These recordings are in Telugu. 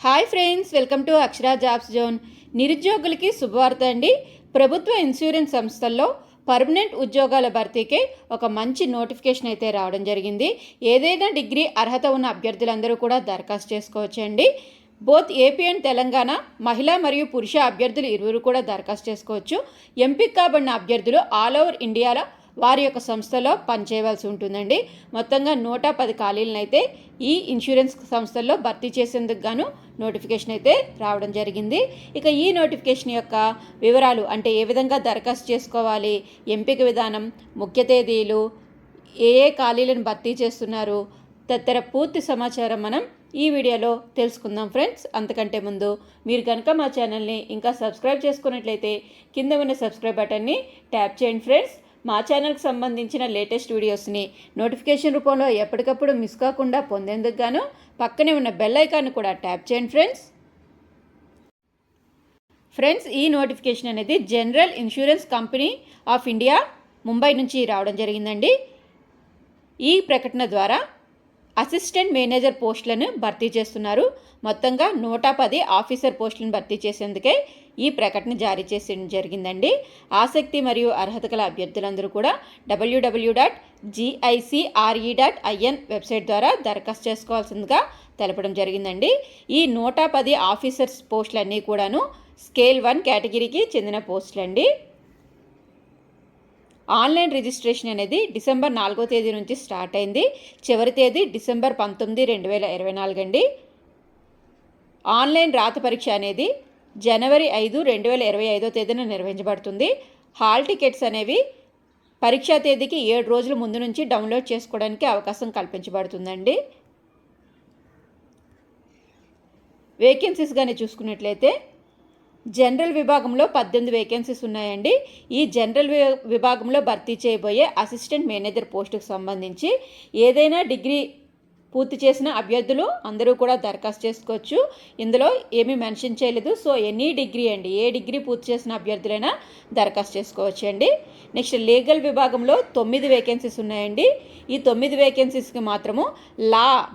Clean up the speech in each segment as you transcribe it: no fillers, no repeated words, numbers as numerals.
Hi friends, welcome to Akshara jobs zone. నిరుద్యోగులకి శుభవార్త అండి. ప్రభుత్వ ఇన్సూరెన్స్ సంస్థల్లో పర్మనెంట్ ఉద్యోగాల భర్తీకి ఒక మంచి నోటిఫికేషన్ అయితే రావడం జరిగింది. ఏదైనా డిగ్రీ అర్హత ఉన్న అభ్యర్థులందరూ కూడా దరఖాస్తు చేసుకోవచ్చండి. బోత్ ఏపీ అండ్ తెలంగాణ మహిళా మరియు పురుష అభ్యర్థులు ఇరువురు కూడా దరఖాస్తు చేసుకోవచ్చు. ఎంపిక కాబడిన అభ్యర్థులు ఆల్ ఓవర్ ఇండియాలో వారి యొక్క సంస్థలో పనిచేయవలసి ఉంటుందండి. మొత్తంగా 110 ఖాళీలను అయితే ఈ ఇన్సూరెన్స్ సంస్థల్లో భర్తీ చేసేందుకు గాను నోటిఫికేషన్ అయితే రావడం జరిగింది. ఇక ఈ నోటిఫికేషన్ యొక్క వివరాలు, అంటే ఏ విధంగా దరఖాస్తు చేసుకోవాలి, ఎంపిక విధానం, ముఖ్య తేదీలు, ఏ ఖాళీలను భర్తీ చేస్తున్నారు తదితర పూర్తి సమాచారం మనం ఈ వీడియోలో తెలుసుకుందాం ఫ్రెండ్స్. అంతకంటే ముందు మీరు కనుక మా ఛానల్ని ఇంకా సబ్స్క్రైబ్ చేసుకున్నట్లయితే కింద ఉన్న సబ్స్క్రైబ్ బటన్ని ట్యాప్ చేయండి ఫ్రెండ్స్. మా ఛానల్కి సంబంధించిన లేటెస్ట్ వీడియోస్ని నోటిఫికేషన్ రూపంలో ఎప్పటికప్పుడు మిస్ కాకుండా పొందేందుకు గాను పక్కనే ఉన్న బెల్ ఐకాన్ కూడా ట్యాప్ చేయండి ఫ్రెండ్స్. ఈ నోటిఫికేషన్ అనేది general insurance company of India Mumbai నుంచి రావడం జరిగిందండి. ఈ ప్రకటన ద్వారా అసిస్టెంట్ మేనేజర్ పోస్టులను భర్తీ చేస్తున్నారు. మొత్తంగా 110 ఆఫీసర్ పోస్టులను భర్తీ చేసేందుకే ఈ ప్రకటన జారీ చేసి జరిగిందండి. ఆసక్తి మరియు అర్హత గల అభ్యర్థులందరూ కూడా www.gicre.in వెబ్సైట్ ద్వారా దరఖాస్తు చేసుకోవాల్సిందిగా తెలపడం జరిగిందండి. ఈ 110 ఆఫీసర్స్ పోస్టులన్నీ కూడాను స్కేల్ 1 కేటగిరీకి చెందిన పోస్టులండి. ఆన్లైన్ రిజిస్ట్రేషన్ అనేది డిసెంబర్ 4వ తేదీ నుంచి స్టార్ట్ అయింది. చివరి తేదీ డిసెంబర్ 19, 2024 అండి. ఆన్లైన్ రాత పరీక్ష అనేది జనవరి 5, 2025 తేదీన నిర్వహించబడుతుంది. హాల్ టికెట్స్ అనేవి పరీక్షా తేదీకి 7 రోజుల ముందు నుంచి డౌన్లోడ్ చేసుకోవడానికి అవకాశం కల్పించబడుతుందండి. వేకెన్సీస్ కానీ చూసుకున్నట్లయితే జనరల్ విభాగంలో 18 వేకెన్సీస్ ఉన్నాయండి. ఈ జనరల్ విభాగంలో భర్తీ చేయబోయే అసిస్టెంట్ మేనేజర్ పోస్టుకు సంబంధించి ఏదైనా డిగ్రీ పూర్తి చేసిన అభ్యర్థులు అందరూ కూడా దరఖాస్తు చేసుకోవచ్చు. ఇందులో ఏమీ మెన్షన్ చేయలేదు. సో ఎనీ డిగ్రీ అండి, ఏ డిగ్రీ పూర్తి చేసిన అభ్యర్థులైనా దరఖాస్తు చేసుకోవచ్చు అండి. నెక్స్ట్ లీగల్ విభాగంలో 9 వేకెన్సీస్ ఉన్నాయండి. ఈ 9 వేకెన్సీస్కి మాత్రము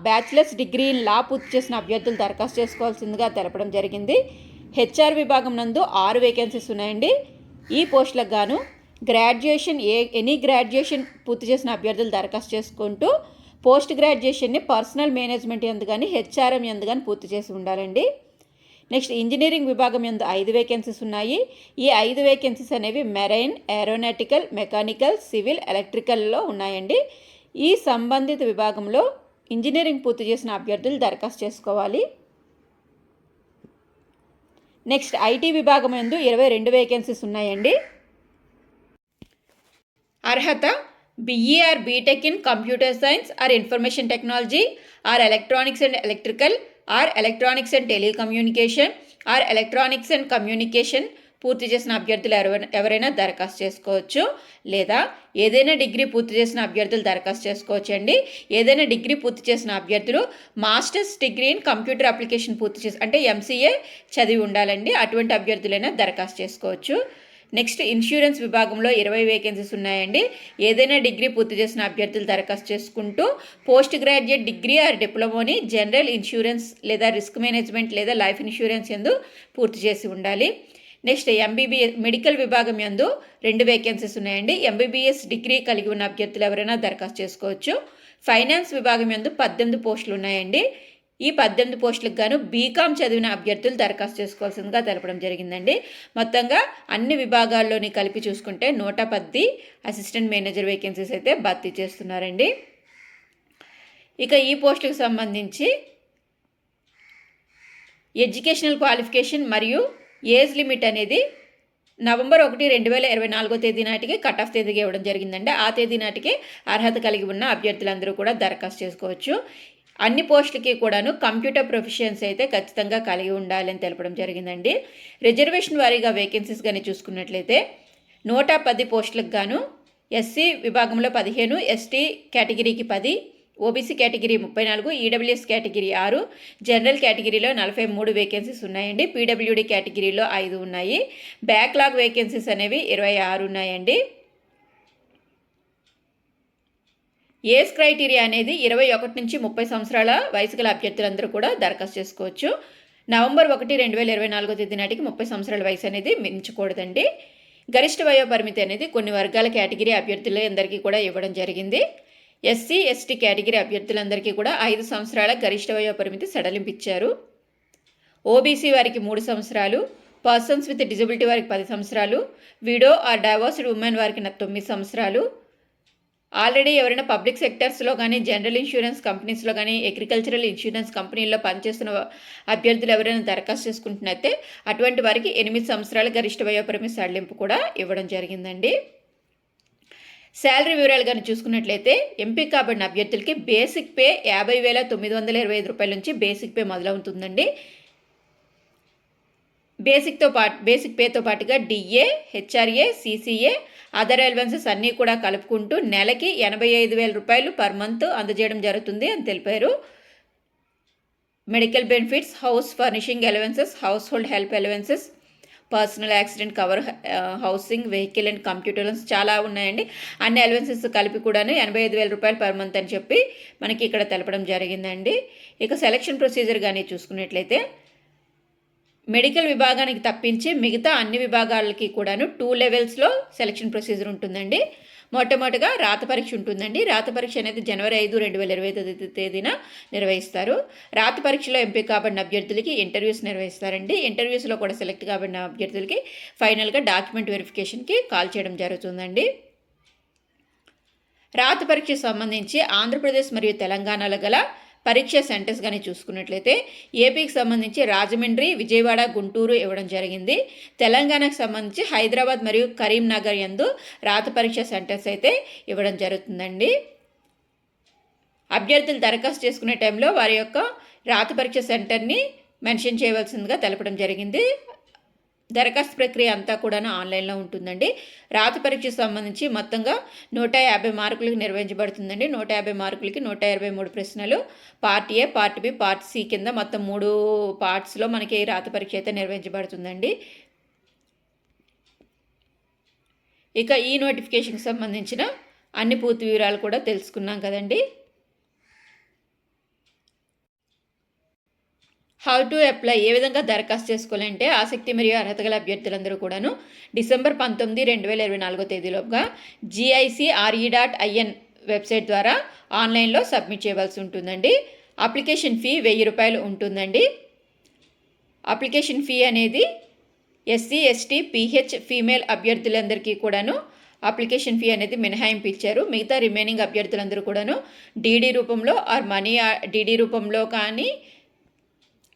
బ్యాచిలర్స్ డిగ్రీ ఇన్ లా పూర్తి చేసిన అభ్యర్థులు దరఖాస్తు చేసుకోవాల్సిందిగా తెలపడం జరిగింది. హెచ్ఆర్ విభాగం నందు 6 వేకెన్సీస్ ఉన్నాయండి. ఈ పోస్టులకు గాను ఎనీ గ్రాడ్యుయేషన్ పూర్తి చేసిన అభ్యర్థులు దరఖాస్తు చేసుకుంటూ పోస్ట్ గ్రాడ్యుయేషన్ని పర్సనల్ మేనేజ్మెంట్ ఎందు కానీ హెచ్ఆర్ఎం ఎందు కానీ పూర్తి చేసి ఉండాలండి. నెక్స్ట్ ఇంజనీరింగ్ విభాగం యందు 5 వేకెన్సీస్ ఉన్నాయి. ఈ 5 వేకెన్సీస్ అనేవి మెరైన్, ఏరోనాటికల్, మెకానికల్, సివిల్, ఎలక్ట్రికల్లో ఉన్నాయండి. ఈ సంబంధిత విభాగంలో ఇంజనీరింగ్ పూర్తి చేసిన అభ్యర్థులు దరఖాస్తు చేసుకోవాలి. నెక్స్ట్ ఐటీ విభాగం యందు 22 వేకెన్సీస్ ఉన్నాయండి. అర్హత BE or BTech in Computer Science or Information Technology or Electronics and Electrical or Electronics and Telecommunication or Electronics and Communication పూర్తి చేసిన అభ్యర్థులు ఎవరైనా దరఖాస్తు చేసుకోవచ్చు. లేదా ఏదైనా డిగ్రీ పూర్తి చేసిన అభ్యర్థులు దరఖాస్తు చేసుకోవచ్చు అండి. ఏదైనా డిగ్రీ పూర్తి చేసిన అభ్యర్థులు masters degree in computer application పూర్తి చేసి, అంటే MCA చదివి ఉండాలండి. అటువంటి అభ్యర్థులైనా దరఖాస్తు చేసుకోవచ్చు. నెక్స్ట్ ఇన్సూరెన్స్ విభాగంలో 20 వేకెన్సీస్ ఉన్నాయండి. ఏదైనా డిగ్రీ పూర్తి చేసిన అభ్యర్థులు దరఖాస్తు చేసుకుంటూ పోస్ట్ గ్రాడ్యుయేట్ డిగ్రీ ఆర్ డిప్లొమాని జనరల్ ఇన్సూరెన్స్ లేదా రిస్క్ మేనేజ్మెంట్ లేదా లైఫ్ ఇన్సూరెన్స్ యందు పూర్తి చేసి ఉండాలి. నెక్స్ట్ MBBS మెడికల్ విభాగం యందు 2 వేకెన్సీస్ ఉన్నాయండి. MBBS డిగ్రీ కలిగి ఉన్న అభ్యర్థులు ఎవరైనా దరఖాస్తు చేసుకోవచ్చు. ఫైనాన్స్ విభాగం యందు 18 పోస్టులు ఉన్నాయండి. ఈ 18 పోస్టులకు గాను బీకామ్ చదివిన అభ్యర్థులు దరఖాస్తు చేసుకోవాల్సిందిగా తెలపడం జరిగిందండి. మొత్తంగా అన్ని విభాగాల్లోని కలిపి చూసుకుంటే 110 అసిస్టెంట్ మేనేజర్ వేకెన్సీస్ అయితే భర్తీ చేస్తున్నారండి. ఇక ఈ పోస్టులకు సంబంధించి ఎడ్యుకేషనల్ క్వాలిఫికేషన్ మరియు ఏజ్ లిమిట్ అనేది నవంబర్ 1, 2024 తేదీ నాటికి కట్ ఆఫ్ తేదీగా ఇవ్వడం జరిగిందండి. ఆ తేదీ నాటికి అర్హత కలిగి ఉన్న అభ్యర్థులందరూ కూడా దరఖాస్తు చేసుకోవచ్చు. అన్ని పోస్టులకి కూడాను కంప్యూటర్ ప్రొఫిషియన్సీ అయితే ఖచ్చితంగా కలిగి ఉండాలని తెలపడం జరిగిందండి. రిజర్వేషన్ వారీగా వేకెన్సీస్ కానీ చూసుకున్నట్లయితే 110 పోస్టులకు గాను SC విభాగంలో 15, ST కేటగిరీకి 10, OBC category 34, EWS category 6, general కేటగిరీలో 43 వేకెన్సీస్ ఉన్నాయండి. PWD కేటగిరీలో 5 ఉన్నాయి. బ్యాక్లాగ్ వేకెన్సీస్ అనేవి 26 ఉన్నాయండి. ఏజ్ క్రైటీరియా అనేది 21 నుంచి 30 సంవత్సరాల వయసు గల అభ్యర్థులందరూ కూడా దరఖాస్తు చేసుకోవచ్చు. నవంబర్ 1, 2024 తేదీ నాటికి 30 సంవత్సరాల వయసు అనేది మించకూడదండి. గరిష్ట వయో పరిమితి అనేది కొన్ని వర్గాల కేటగిరీ అభ్యర్థులందరికీ కూడా ఇవ్వడం జరిగింది. ఎస్సీ, ఎస్టీ కేటగిరీ అభ్యర్థులందరికీ కూడా 5 సంవత్సరాల గరిష్ట వయో పరిమితి సడలింపిచ్చారు. ఓబీసీ వారికి 3 సంవత్సరాలు, పర్సన్స్ విత్ డిజబిలిటీ వారికి 10 సంవత్సరాలు, విడో ఆర్ డైవోర్స్డ్ ఉమెన్ వారికి 9 సంవత్సరాలు, ఆల్రెడీ ఎవరైనా పబ్లిక్ సెక్టర్స్లో కానీ, జనరల్ ఇన్సూరెన్స్ కంపెనీస్లో కానీ, అగ్రికల్చరల్ ఇన్సూరెన్స్ కంపెనీల్లో పనిచేస్తున్న అభ్యర్థులు ఎవరైనా దరఖాస్తు చేసుకుంటున్నట్టే అటువంటి వారికి 8 సంవత్సరాల గరిష్ట వయోపరిమితి సడలింపు కూడా ఇవ్వడం జరిగిందండి. శాలరీ వివరాలు కానీ చూసుకున్నట్లయితే ఎంపిక కాబడిన అభ్యర్థులకి బేసిక్ పే 50,925 రూపాయల నుంచి బేసిక్ పే మొదలవుతుందండి. బేసిక్ పేతో పాటుగా DA, HRA, CCA, other allowances అన్నీ కూడా కలుపుకుంటూ నెలకి 85,000 రూపాయలు పర్ మంత్ అందజేయడం జరుగుతుంది అని తెలిపారు. Medical benefits, house furnishing allowances, house hold help allowances, personal accident cover, housing, vehicle and computer loans చాలా ఉన్నాయండి. అన్ని అలవెన్సెస్ కలిపి కూడాను 85,000 రూపాయలు పర్ మంత్ అని చెప్పి మనకి ఇక్కడ తెలపడం జరిగిందండి. ఇక సెలక్షన్ ప్రొసీజర్ కానీ చూసుకున్నట్లయితే మెడికల్ విభాగానికి తప్పించి మిగతా అన్ని విభాగాలకి కూడాను 2 లెవెల్స్లో సెలక్షన్ ప్రొసీజర్ ఉంటుందండి. మొట్టమొదటిగా రాత పరీక్ష ఉంటుందండి. రాత పరీక్ష అనేది జనవరి 5, 2025 తేదీన నిర్వహిస్తారు. రాత పరీక్షలో ఎంపిక కాబడిన అభ్యర్థులకి ఇంటర్వ్యూస్ నిర్వహిస్తారండి. ఇంటర్వ్యూస్లో కూడా సెలెక్ట్ కాబడిన అభ్యర్థులకి ఫైనల్గా డాక్యుమెంట్ వెరిఫికేషన్కి కాల్ చేయడం జరుగుతుందండి. రాత పరీక్షకు సంబంధించి ఆంధ్రప్రదేశ్ మరియు తెలంగాణలో గల పరీక్ష సెంటర్స్ కానీ చూసుకున్నట్లయితే ఏపీకి సంబంధించి రాజమండ్రి, విజయవాడ, గుంటూరు ఇవ్వడం జరిగింది. తెలంగాణకు సంబంధించి హైదరాబాద్ మరియు కరీంనగర్ యందు రాత పరీక్ష సెంటర్స్ అయితే ఇవ్వడం జరుగుతుందండి. అభ్యర్థులు దరఖాస్తు చేసుకునే టైంలో వారి యొక్క రాత పరీక్ష సెంటర్ని మెన్షన్ చేయవలసిందిగా తెలపడం జరిగింది. దరఖాస్తు ప్రక్రియ అంతా కూడా ఆన్లైన్లో ఉంటుందండి. రాత పరీక్షకు సంబంధించి మొత్తంగా 150 మార్కులకు నిర్వహించబడుతుందండి. 150 మార్కులకి 123 ప్రశ్నలు. Part A, part B, part C కింద మొత్తం 3 పార్ట్స్లో మనకి రాత పరీక్ష అయితే నిర్వహించబడుతుందండి. ఇక ఈ నోటిఫికేషన్కి సంబంధించిన అన్ని పూర్తి వివరాలు కూడా తెలుసుకున్నాం కదండి. హౌ టు అప్లై, ఏ విధంగా దరఖాస్తు చేసుకోవాలంటే ఆసక్తి మరియు అర్హత గల అభ్యర్థులందరూ కూడాను డిసెంబర్ 19, 2024 తేదీలోగా GICRE.in వెబ్సైట్ ద్వారా ఆన్లైన్లో సబ్మిట్ చేయవలసి ఉంటుందండి. అప్లికేషన్ ఫీ 1000 రూపాయలు ఉంటుందండి. అప్లికేషన్ ఫీ అనేది ఎస్సీ, ఎస్టీ, PH ఫీమేల్ అభ్యర్థులందరికీ కూడాను అప్లికేషన్ ఫీ అనేది మినహాయింపు ఇచ్చారు. మిగతా రిమైనింగ్ అభ్యర్థులందరూ కూడాను డీడీ రూపంలో ఆర్ డీడీ రూపంలో కానీ,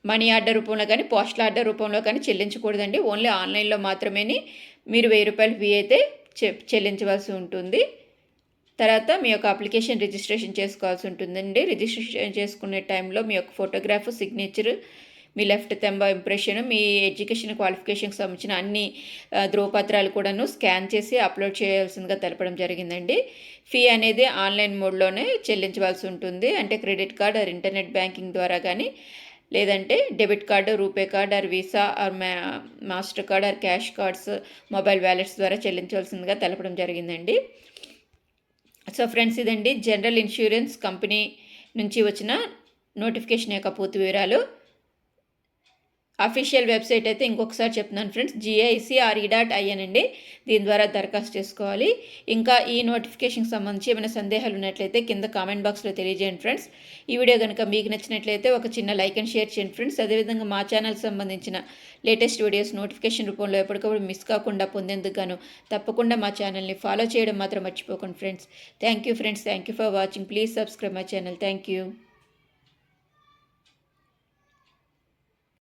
మనీ ఆర్డర్ రూపంలో కానీ, పోస్టల్ ఆర్డర్ రూపంలో కానీ చెల్లించకూడదండి. ఓన్లీ ఆన్లైన్లో మాత్రమే మీరు 1000 రూపాయలు ఫీ అయితే చెల్లించవలసి ఉంటుంది. తర్వాత మీ యొక్క అప్లికేషన్ రిజిస్ట్రేషన్ చేసుకోవాల్సి ఉంటుందండి. రిజిస్ట్రేషన్ చేసుకునే టైంలో మీ యొక్క ఫోటోగ్రాఫ్, సిగ్నేచర్, మీ లెఫ్ట్ థంబ్ ఇంప్రెషన్, మీ ఎడ్యుకేషన్ క్వాలిఫికేషన్కి సంబంధించిన అన్ని ధ్రువపత్రాలు కూడాను స్కాన్ చేసి అప్లోడ్ చేయాల్సిందిగా తెలపడం జరిగిందండి. ఫీ అనేది ఆన్లైన్ మోడ్లోనే చెల్లించవలసి ఉంటుంది. అంటే credit card or internet banking ద్వారా కానీ, లేదంటే debit card, RuPay card or Visa or master card or cash cards, mobile wallets ద్వారా చెల్లించవలసిందిగా తెలపడం జరిగిందండి. సో ఫ్రెండ్స్, ఇదండి జనరల్ ఇన్సూరెన్స్ కంపెనీ నుంచి వచ్చిన నోటిఫికేషన్ యొక్క పూర్తి వివరాలు. అఫీషియల్ వెబ్సైట్ అయితే ఇంకొకసారి చెప్తున్నాను ఫ్రెండ్స్, GICRE.in అండి. దీని ద్వారా దరఖాస్తు చేసుకోవాలి. ఇంకా ఈ నోటిఫికేషన్కి సంబంధించి ఏమైనా సందేహాలు ఉన్నట్లయితే కింద కామెంట్ బాక్స్లో తెలియజేయండి ఫ్రెండ్స్. ఈ వీడియో కనుక మీకు నచ్చినట్లయితే ఒక చిన్న లైక్ అండ్ షేర్ చేయండి ఫ్రెండ్స్. అదేవిధంగా మా ఛానల్కి సంబంధించిన లేటెస్ట్ వీడియోస్ నోటిఫికేషన్ రూపంలో ఎప్పటికప్పుడు మిస్ కాకుండా పొందేందుకు గాను తప్పకుండా మా ఛానల్ని ఫాలో చేయడం మాత్రం మర్చిపోకండి friends. Thank you friends. Thank you for watching. Please subscribe my channel. Thank you.